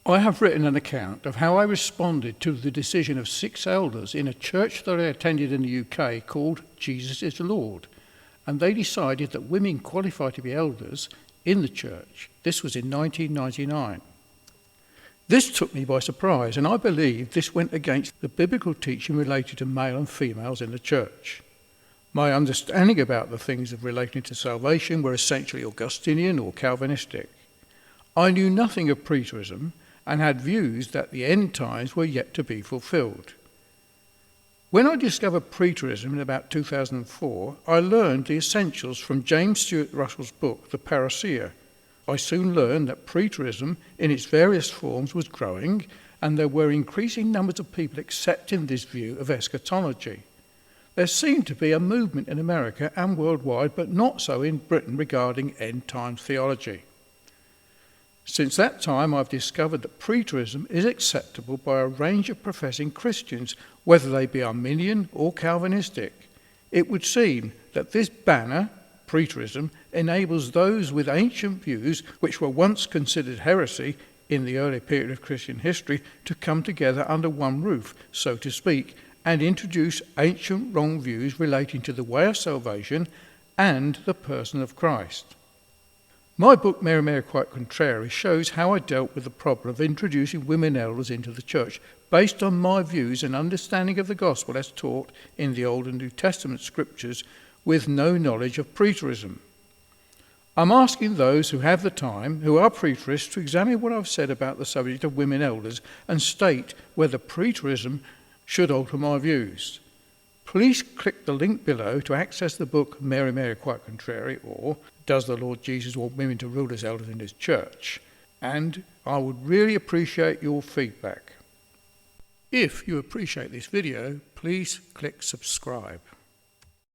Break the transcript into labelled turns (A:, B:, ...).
A: I have written an account of how I responded to the decision of 6 elders in a church that I attended in the UK called Jesus is the Lord, and they decided that women qualified to be elders in the church. This was in 1999. This took me by surprise, and I believe this went against the biblical teaching related to male and females in the church. My understanding about the things of relating to salvation were essentially Augustinian or Calvinistic. I knew nothing of Preterism and had views that the end times were yet to be fulfilled. When I discovered Preterism in about 2004, I learned the essentials from James Stuart Russell's book, The Parousia. I soon learned that Preterism in its various forms was growing, and there were increasing numbers of people accepting this view of eschatology. There seemed to be a movement in America and worldwide, but not so in Britain regarding end-times theology. Since that time, I've discovered that Preterism is acceptable by a range of professing Christians, whether they be Arminian or Calvinistic. It would seem that this banner, Preterism, enables those with ancient views, which were once considered heresy in the early period of Christian history, to come together under one roof, so to speak, and introduce ancient wrong views relating to the way of salvation and the person of Christ. My book, Mary, Quite Contrary, shows how I dealt with the problem of introducing women elders into the church, based on my views and understanding of the gospel as taught in the Old and New Testament scriptures, with no knowledge of Preterism. I'm asking those who have the time, who are Preterists, to examine what I've said about the subject of women elders and state whether Preterism should alter my views. Please click the link below to access the book Mary, Quite Contrary, or Does the Lord Jesus Want Women to Rule as Elders in His Church? And I would really appreciate your feedback. If you appreciate this video, please click subscribe.